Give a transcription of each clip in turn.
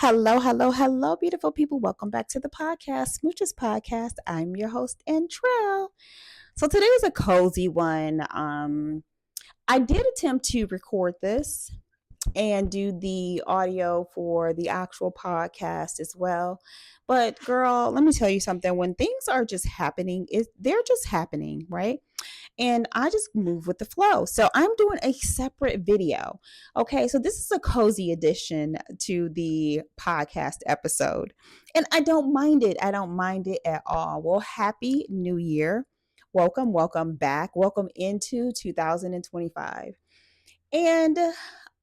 Hello, hello, hello, beautiful people. Welcome back to the podcast, Smooches Podcast. I'm your host, Antrell. So today is a cozy one. I did attempt to record this and do the audio for the actual podcast as well. But girl, let me tell you something. When things are just happening, they're just happening, right? And I just move with the flow. So I'm doing a separate video. Okay, so this is a cozy addition to the podcast episode. And I don't mind it. I don't mind it at all. Well, happy new year. Welcome back. Welcome into 2025. And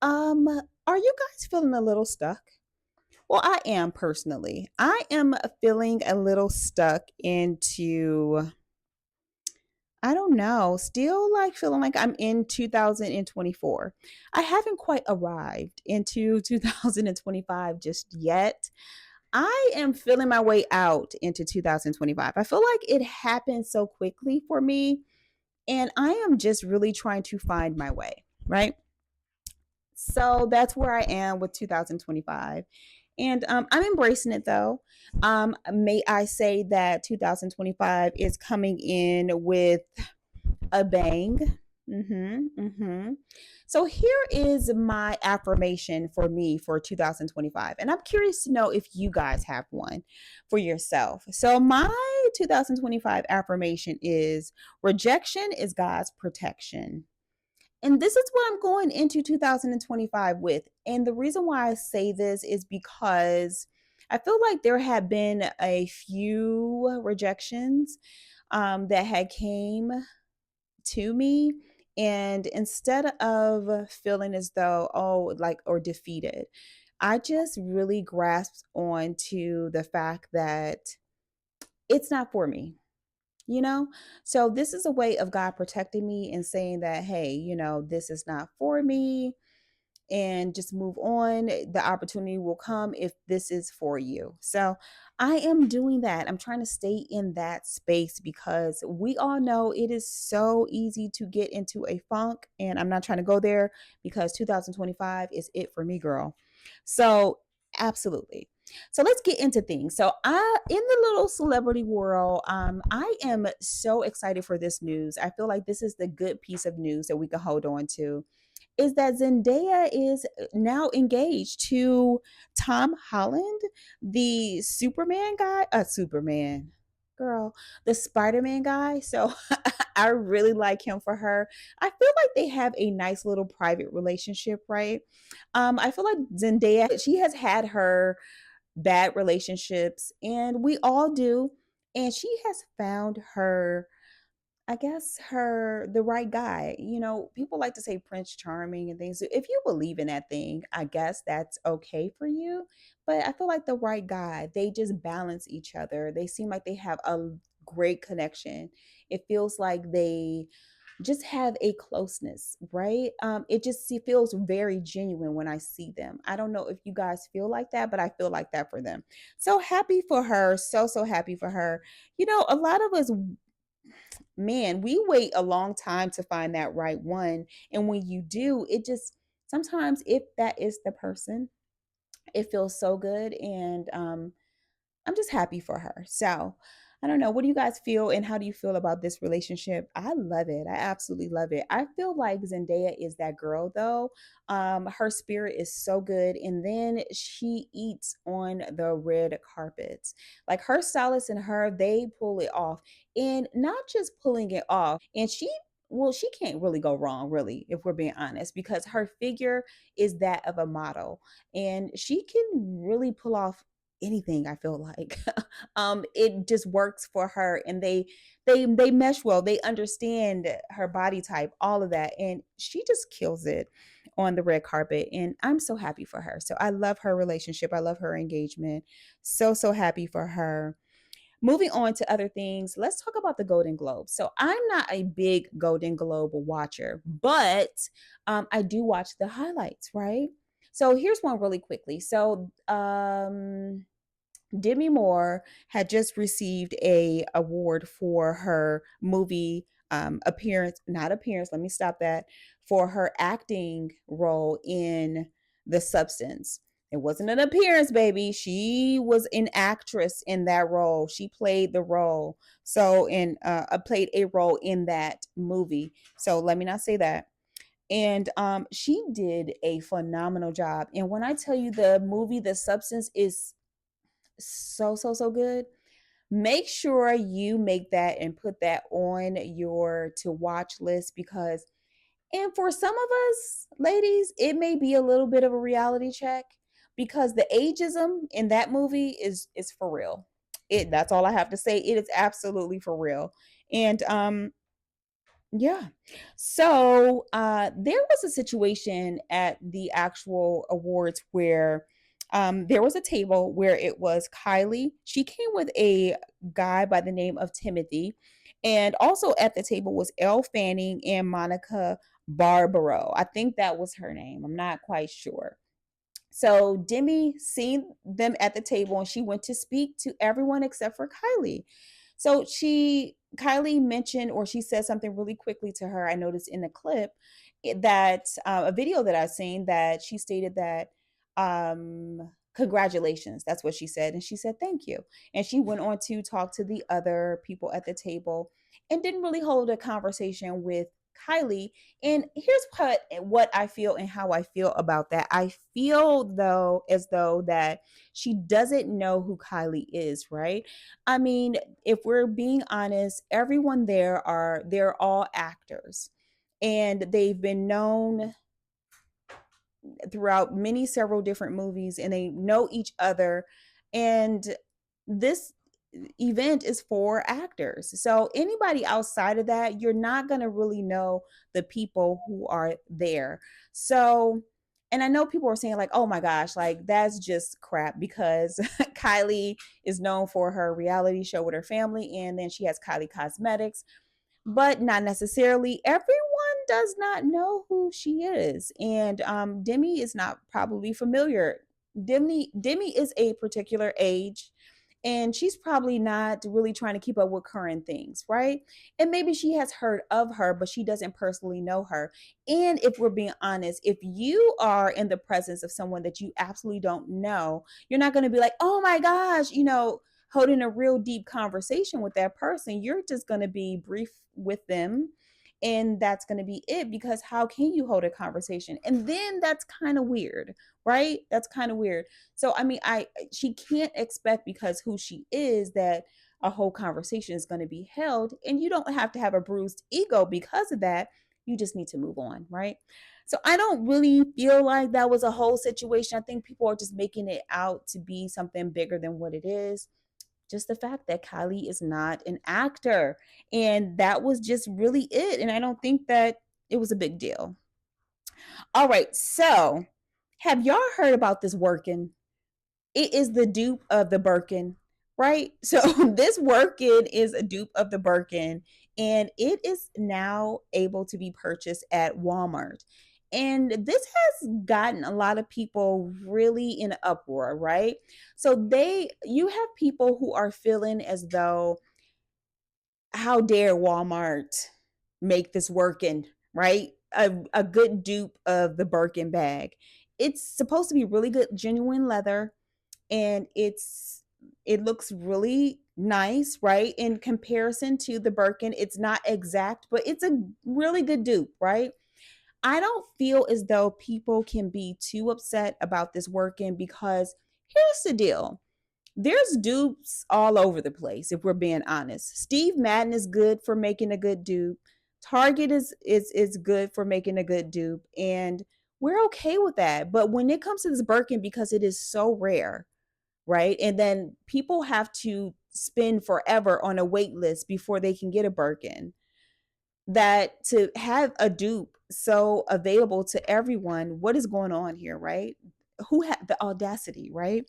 um are you guys feeling a little stuck? Well, I am personally. I am feeling a little stuck into, I don't know, still like feeling like I'm in 2024. I haven't quite arrived into 2025 just yet. I am feeling my way out into 2025. I feel like it happened so quickly for me, and I am just really trying to find my way, right? So that's where I am with 2025. And I'm embracing it though. May I say that 2025 is coming in with a bang. So here is my affirmation for me for 2025. And I'm curious to know if you guys have one for yourself. So my 2025 affirmation is rejection is God's protection. And this is what I'm going into 2025 with. And the reason why I say this is because I feel like there have been a few rejections that had came to me, and instead of feeling as though or defeated, I just really grasped onto the fact that it's not for me, you know. So this is a way of God protecting me and saying that, hey, this is not for me, and just move on. The opportunity will come if this is for you. So I am doing that. I'm trying to stay in that space because we all know it is so easy to get into a funk. And I'm not trying to go there because 2025 is it for me, girl. So absolutely. So let's get into things. So in the little celebrity world, I am so excited for this news. I feel like this is the good piece of news that we can hold on to, is that Zendaya is now engaged to Tom Holland, the Superman guy, Superman girl, the Spider-Man guy. So I really like him for her. I feel like they have a nice little private relationship, right? I feel like Zendaya, she has had her bad relationships, and we all do. And she has found her, I guess, the right guy. People like to say Prince Charming and things. If you believe in that thing, I guess that's okay for you. But I feel like the right guy, they just balance each other. They seem like they have a great connection. It feels like they just have a closeness, right? It feels very genuine when I see them. I don't know if you guys feel like that, but I feel like that for them. So happy for her. So happy for her. A lot of us, man, we wait a long time to find that right one. And when you do, it just sometimes, if that is the person, it feels so good. And I'm just happy for her. So I don't know. What do you guys feel, and how do you feel about this relationship? I love it. I absolutely love it. I feel like Zendaya is that girl though. Her spirit is so good. And then she eats on the red carpets. Like her stylist and her, they pull it off. And not just pulling it off. And she can't really go wrong, really, if we're being honest, because her figure is that of a model. And she can really pull off anything, I feel like. It just works for her, and they mesh well. They understand her body type, all of that, and she just kills it on the red carpet, and I'm so happy for her. So I love her relationship. I love her engagement. So happy for her. Moving on to other things, let's talk about the Golden Globes. So I'm not a big Golden Globe watcher, but I do watch the highlights, right? So here's one really quickly. So Demi Moore had just received a award for her movie not appearance, let me stop that, for her acting role in The Substance. It wasn't an appearance, baby. She was an actress in that role. She played the role. So, in played a role in that movie. So, let me not say that. And she did a phenomenal job. And when I tell you the movie, The Substance is so good. Make sure you make that and put that on your to watch list because and for some of us, ladies, it may be a little bit of a reality check because the ageism in that movie is for real. That's all I have to say. It is absolutely for real. And yeah. So there was a situation at the actual awards where there was a table where it was Kylie. She came with a guy by the name of Timothy. And also at the table was Elle Fanning and Monica Barbaro. I think that was her name. I'm not quite sure. So Demi seen them at the table and she went to speak to everyone except for Kylie. So Kylie mentioned or she said something really quickly to her. I noticed in the clip that a video that I've seen that she stated that congratulations. That's what she said. And she said, thank you. And she went on to talk to the other people at the table and didn't really hold a conversation with Kylie. And here's what I feel and how I feel about that. I feel though as though that she doesn't know who Kylie is, right? I mean, if we're being honest, everyone they're all actors. And they've been known throughout many several different movies and they know each other and this event is for actors. So anybody outside of that, you're not going to really know the people who are there. So and I know people are saying like, "Oh my gosh, like that's just crap because Kylie is known for her reality show with her family and then she has Kylie Cosmetics, but not necessarily. Everyone does not know who she is, and Demi is not probably familiar. Demi is a particular age, and she's probably not really trying to keep up with current things, right? And maybe she has heard of her, but she doesn't personally know her. And if we're being honest, if you are in the presence of someone that you absolutely don't know, you're not going to be like, oh my gosh, holding a real deep conversation with that person. You're just going to be brief with them. And that's going to be it because how can you hold a conversation? And then that's kind of weird, right? That's kind of weird. So, I mean, she can't expect because who she is that a whole conversation is going to be held. And you don't have to have a bruised ego because of that. You just need to move on, right? So I don't really feel like that was a whole situation. I think people are just making it out to be something bigger than what it is. Just the fact that Kylie is not an actor. And that was just really it. And I don't think that it was a big deal. All right. So have y'all heard about this working? It is the dupe of the Birkin, right? So this Workin is a dupe of the Birkin, and it is now able to be purchased at Walmart. And this has gotten a lot of people really in uproar, right? So you have people who are feeling as though, how dare Walmart make this Workin, right? A good dupe of the Birkin bag. It's supposed to be really good, genuine leather and it looks really nice, right? In comparison to the Birkin, it's not exact, but it's a really good dupe, right? I don't feel as though people can be too upset about this working because here's the deal. There's dupes all over the place, if we're being honest. Steve Madden is good for making a good dupe. Target is good for making a good dupe, and we're okay with that. But when it comes to this Birkin, because it is so rare, right? And then people have to spend forever on a wait list before they can get a Birkin. That to have a dupe so available to everyone, what is going on here, right? Who had the audacity, right?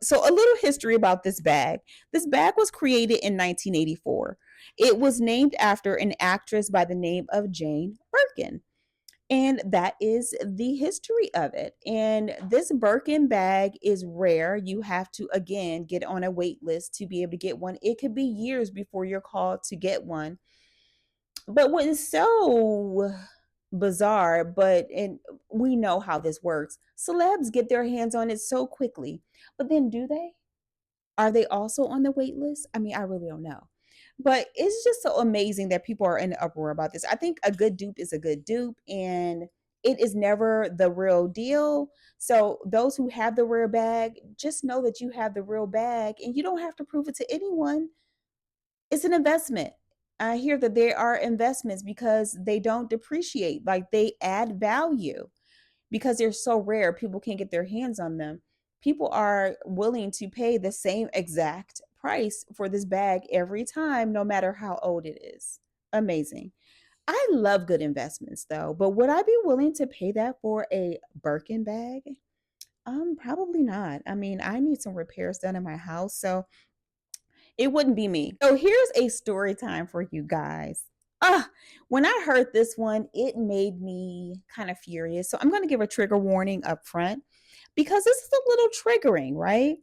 So a little history about this bag. This bag was created in 1984. It was named after an actress by the name of Jane Birkin. And that is the history of it. And this Birkin bag is rare. You have to, again, get on a wait list to be able to get one. It could be years before you're called to get one. But what is so bizarre, but and we know how this works. Celebs get their hands on it so quickly. But then do they? Are they also on the wait list? I mean, I really don't know. But it's just so amazing that people are in the uproar about this. I think a good dupe is a good dupe, and it is never the real deal. So those who have the real bag, just know that you have the real bag and you don't have to prove it to anyone. It's an investment. I hear that there are investments because they don't depreciate, like they add value because they're so rare, people can't get their hands on them. People are willing to pay the same exact price for this bag every time, no matter how old it is. Amazing. I love good investments though, but would I be willing to pay that for a Birkin bag? Probably not. I mean, I need some repairs done in my house, so it wouldn't be me. So here's a story time for you guys. When I heard this one, it made me kind of furious. So I'm going to give a trigger warning up front because this is a little triggering, right?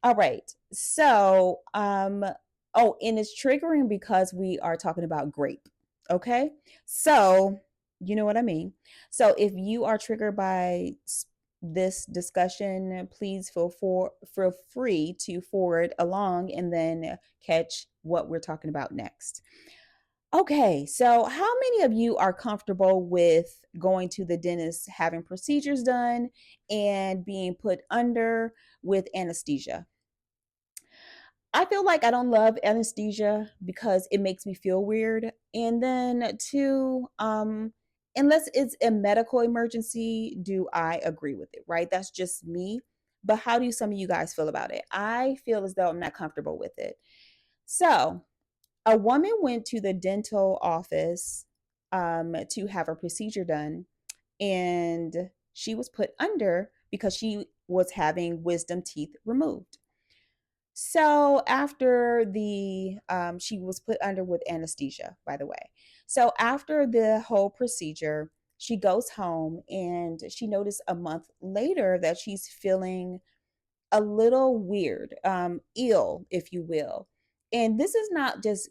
All right. So, oh, and it's triggering because we are talking about grape. Okay. So, you know what I mean. So, if you are triggered by this discussion, please feel free to forward along and then catch what we're talking about next. Okay, so how many of you are comfortable with going to the dentist, having procedures done, and being put under with anesthesia? I feel like I don't love anesthesia because it makes me feel weird. And then two, unless it's a medical emergency, do I agree with it, right? That's just me. But how do some of you guys feel about it? I feel as though I'm not comfortable with it. So, a woman went to the dental office to have a procedure done, and she was put under because she was having wisdom teeth removed. So after she was put under with anesthesia, by the way. So after the whole procedure, she goes home and she noticed a month later that she's feeling a little weird, ill, if you will. And this is not just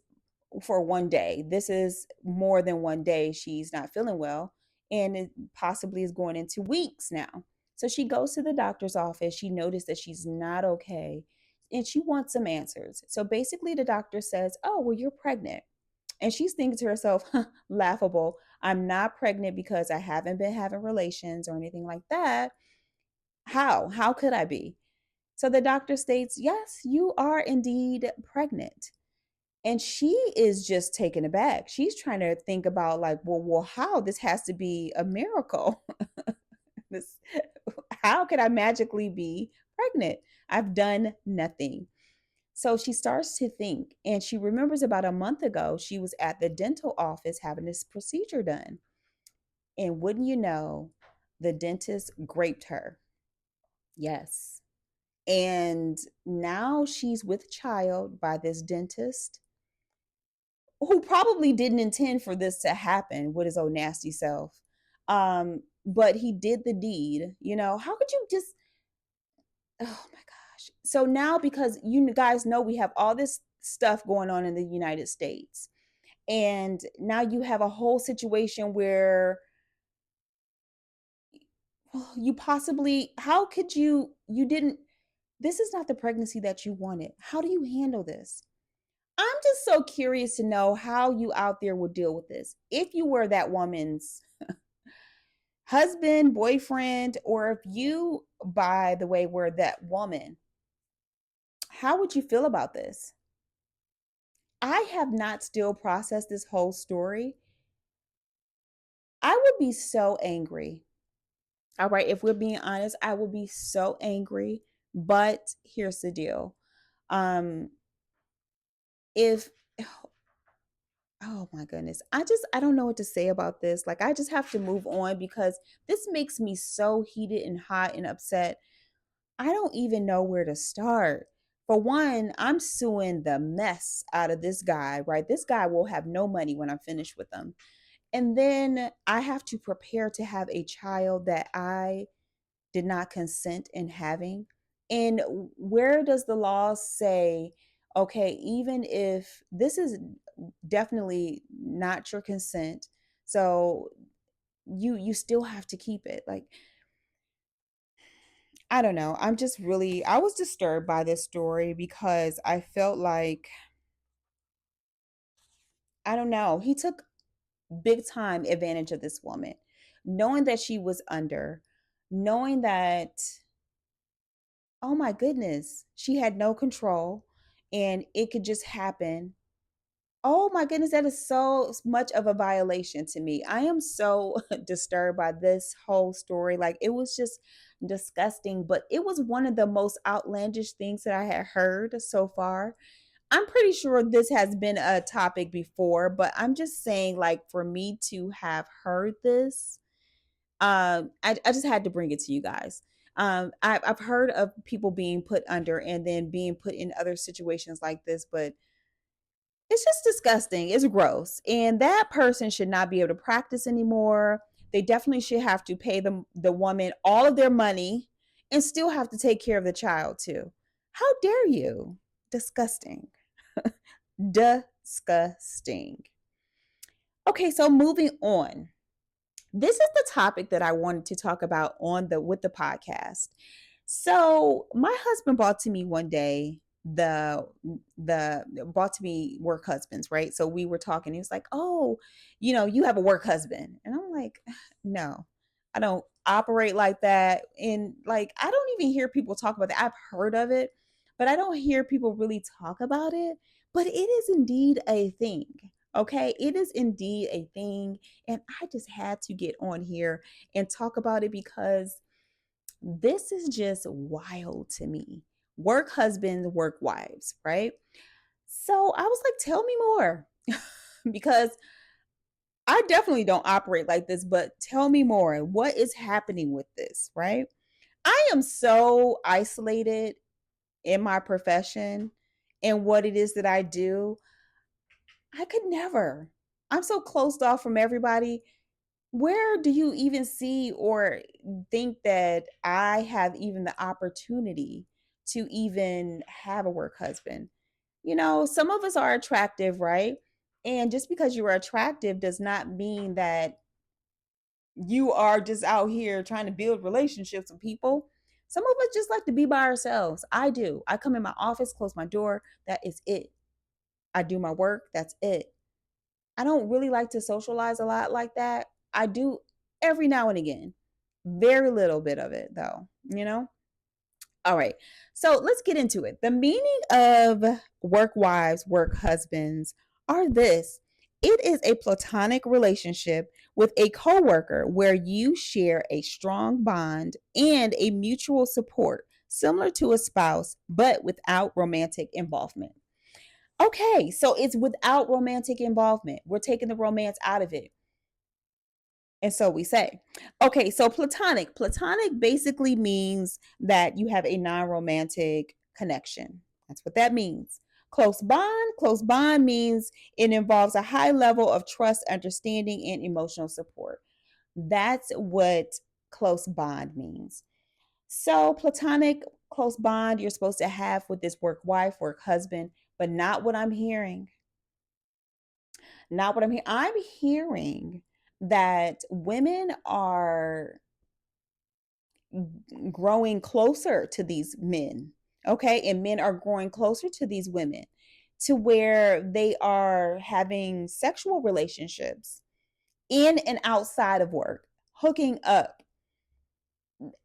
for one day. This is more than one day she's not feeling well, and it possibly is going into weeks now. So she goes to the doctor's office. She noticed that she's not okay and she wants some answers. So basically, the doctor says, "Oh, well, you're pregnant." And she's thinking to herself, huh, laughable. I'm not pregnant because I haven't been having relations or anything like that. How? How could I be? So the doctor states, yes, you are indeed pregnant. And she is just taken aback. She's trying to think about like, well, how this has to be a miracle. this, how could I magically be pregnant? I've done nothing. So she starts to think, and she remembers about a month ago, she was at the dental office having this procedure done. And wouldn't you know, the dentist graped her. Yes. And now she's with child by this dentist who probably didn't intend for this to happen with his old nasty self. But he did the deed. You know, how could you just, oh my gosh. So now, because you guys know we have all this stuff going on in the United States, and now you have a whole situation where, well, you possibly, how could you didn't, this is not the pregnancy that you wanted. How do you handle this? I'm just so curious to know how you out there would deal with this. If you were that woman's husband, boyfriend, or if you, by the way, were that woman, how would you feel about this? I have not still processed this whole story. I would be so angry. All right, if we're being honest, I would be so angry. But here's the deal. Um, if Oh my goodness. I don't know what to say about this. Like I just have to move on because this makes me so heated and hot and upset. I don't even know where to start. For one, I'm suing the mess out of this guy, right? This guy will have no money when I'm finished with him. And then I have to prepare to have a child that I did not consent in having. And where does the law say, okay, even if this is definitely not your consent, so you still have to keep it. Like, I don't know. I was disturbed by this story because I felt like, I don't know, he took big time advantage of this woman, knowing that she was under, knowing that, oh my goodness, she had no control and it could just happen. Oh my goodness, that is so much of a violation to me. I am so disturbed by this whole story. Like, it was just disgusting, but it was one of the most outlandish things that I had heard so far. I'm pretty sure this has been a topic before, but I'm just saying, like, for me to have heard this, I just had to bring it to you guys. I've heard of people being put under and then being put in other situations like this, but it's just disgusting. It's gross. And that person should not be able to practice anymore. They definitely should have to pay the woman all of their money and still have to take care of the child too. How dare you? Disgusting. Disgusting. Okay, so moving on. This is the topic that I wanted to talk about on the with the podcast. So my husband brought to me one day the brought to me work husbands, right? So we were talking. He was like, "Oh, you have a work husband," and I'm like, "No, I don't operate like that." And like, I don't even hear people talk about that. I've heard of it, but I don't hear people really talk about it. But it is indeed a thing. Okay, it is indeed a thing, and I just had to get on here and talk about it because this is just wild to me. Work husbands, work wives, right? So I was like, tell me more because I definitely don't operate like this, but tell me more. What is happening with this, right? I am so isolated in my profession and what it is that I do. I could never. I'm so closed off from everybody. Where do you even see or think that I have even the opportunity to even have a work husband? Some of us are attractive, right? And just because you are attractive does not mean that you are just out here trying to build relationships with people. Some of us just like to be by ourselves. I do. I come in my office, close my door. That is it. I do my work. That's it. I don't really like to socialize a lot like that. I do every now and again. Very little bit of it though. All right. So let's get into it. The meaning of work wives, work husbands are this. It is a platonic relationship with a coworker where you share a strong bond and a mutual support, similar to a spouse, but without romantic involvement. Okay, so it's without romantic involvement. We're taking the romance out of it. And so we say, okay, so platonic. Platonic basically means that you have a non romantic connection. That's what that means. Close bond. Close bond means it involves a high level of trust, understanding, and emotional support. That's what close bond means. So, platonic close bond you're supposed to have with this work wife, work husband, but not what I'm hearing. Not what I'm hearing. I'm hearing that women are growing closer to these men. Okay. And men are growing closer to these women to where they are having sexual relationships in and outside of work, hooking up.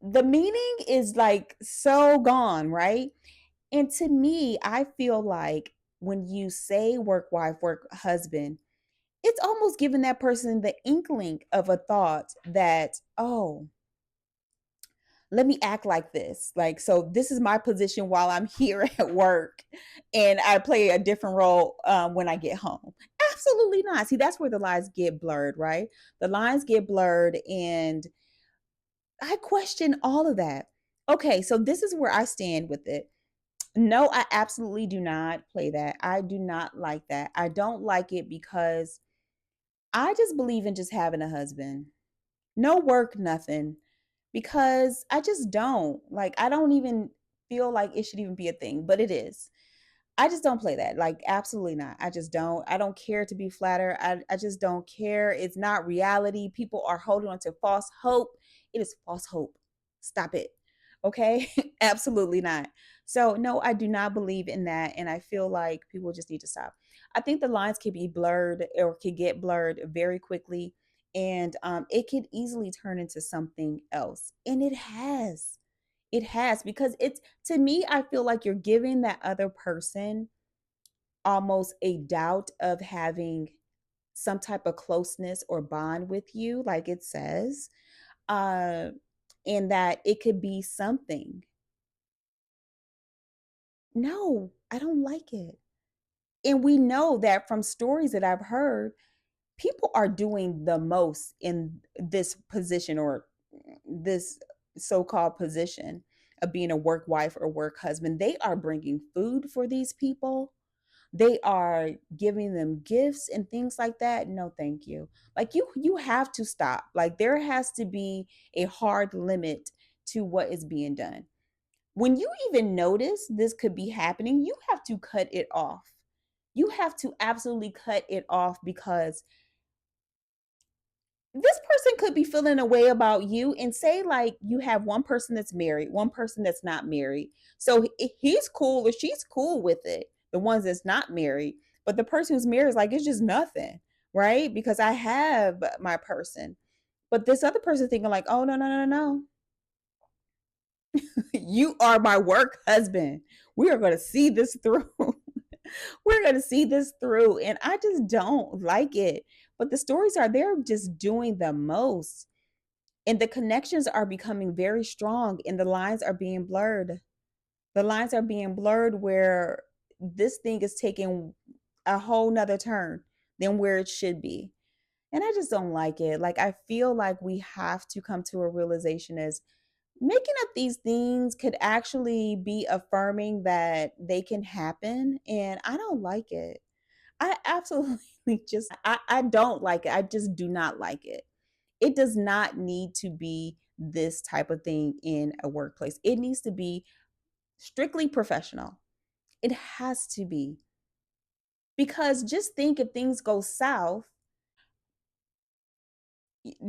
The meaning is like so gone, right? And to me, I feel like when you say work wife, work husband, it's almost giving that person the inkling of a thought that, oh, let me act like this. Like, so this is my position while I'm here at work, and I play a different role when I get home. Absolutely not. See, that's where the lines get blurred, right? The lines get blurred, and I question all of that. Okay, so this is where I stand with it. No, I absolutely do not play that. I do not like that. I don't like it because I just believe in just having a husband. No work, nothing. Because I just don't. Like, I don't even feel like it should even be a thing, but it is. I just don't play that. Like, absolutely not. I just don't. I don't care to be flattered. I just don't care. It's not reality. People are holding on to false hope. It is false hope. Stop it. Okay? Absolutely not. So, no, I do not believe in that. And I feel like people just need to stop. I think the lines can be blurred or can get blurred very quickly. And it could easily turn into something else. And it has. It has, because it's, to me, I feel like you're giving that other person almost a doubt of having some type of closeness or bond with you, like it says, uh, and that it could be something. No, I don't like it. And we know that from stories that I've heard, people are doing the most in this position, or this so-called position of being a work wife or work husband. They are bringing food for these people. They are giving them gifts and things like that. No, thank you. Like, you have to stop. Like, there has to be a hard limit to what is being done. When you even notice this could be happening, you have to cut it off. You have to absolutely cut it off, because this person could be feeling a way about you, and say like you have one person that's married, one person that's not married. So he's cool or she's cool with it, the ones that's not married. But the person who's married is like, it's just nothing, right? Because I have my person. But this other person thinking like, oh, no, no, no, no. You are my work husband. We are going to see this through. We're going to see this through. And I just don't like it. But the stories are, they're just doing the most. And the connections are becoming very strong, and the lines are being blurred. The lines are being blurred, where this thing is taking a whole nother turn than where it should be. And I just don't like it. Like, I feel like we have to come to a realization as making up these things could actually be affirming that they can happen. And I don't like it. I absolutely just, I don't like it. I just do not like it. It does not need to be this type of thing in a workplace. It needs to be strictly professional. It has to be. Because just think, if things go south,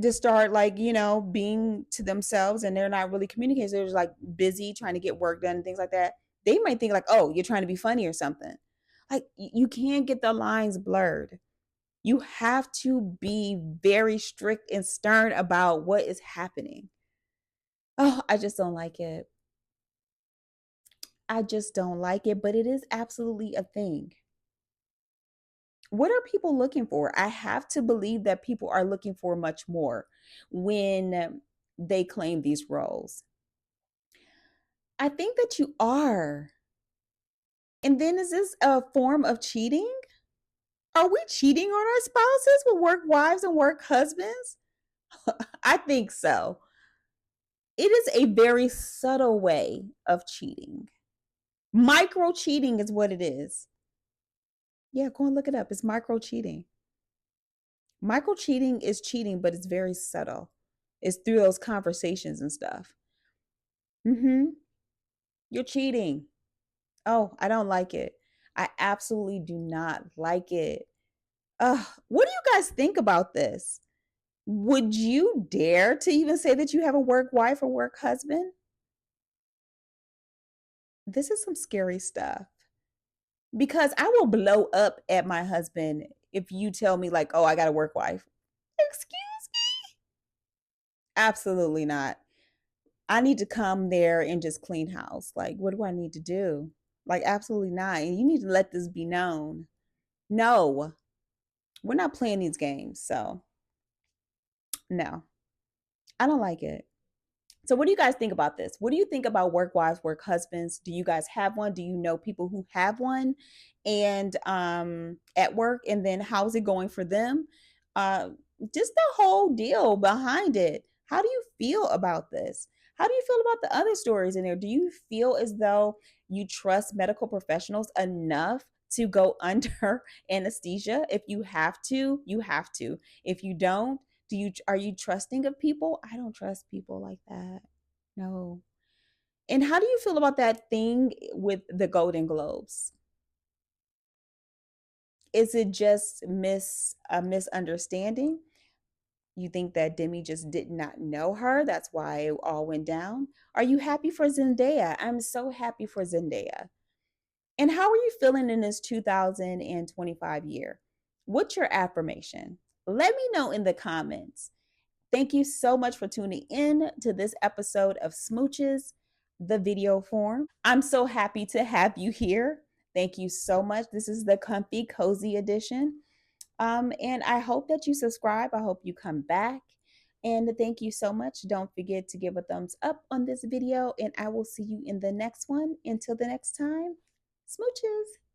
to start like, being to themselves, and they're not really communicating. They're just like busy trying to get work done and things like that. They might think like, oh, you're trying to be funny or something. Like, you can't get the lines blurred. You have to be very strict and stern about what is happening. Oh, I just don't like it. I just don't like it, but it is absolutely a thing. What are people looking for? I have to believe that people are looking for much more when they claim these roles. I think that you are. And then, is this a form of cheating? Are we cheating on our spouses with work wives and work husbands? I think so. It is a very subtle way of cheating. Micro cheating is what it is. Yeah, go and look it up. It's micro cheating. Micro cheating is cheating, but it's very subtle. It's through those conversations and stuff. Mm-hmm. You're cheating. Oh, I don't like it. I absolutely do not like it. What do you guys think about this? Would you dare to even say that you have a work wife or work husband? This is some scary stuff. Because I will blow up at my husband if you tell me, like, oh, I got a work wife. Excuse me? Absolutely not. I need to come there and just clean house. Like, what do I need to do? Like, absolutely not. And you need to let this be known. No, we're not playing these games. So, no, I don't like it. So, what do you guys think about this? What do you think about work wives, work husbands? Do you guys have one? Do you know people who have one, and at work? And then how's it going for them? Uh, just the whole deal behind it. How do you feel about this? How do you feel about the other stories in there? Do you feel as though you trust medical professionals enough to go under anesthesia? If you have to, you have to. If you don't, are you trusting of people? I don't trust people like that. No. And how do you feel about that thing with the Golden Globes? Is it just a misunderstanding? You think that Demi just did not know her? That's why it all went down? Are you happy for Zendaya? I'm so happy for Zendaya. And how are you feeling in this 2025 year? What's your affirmation? Let me know in the comments. Thank you so much for tuning in to this episode of Smooches, the video form. I'm so happy to have you here. Thank you so much. This is the comfy, cozy edition. And I hope that you subscribe. I hope you come back. And thank you so much. Don't forget to give a thumbs up on this video, and I will see you in the next one. Until the next time, smooches.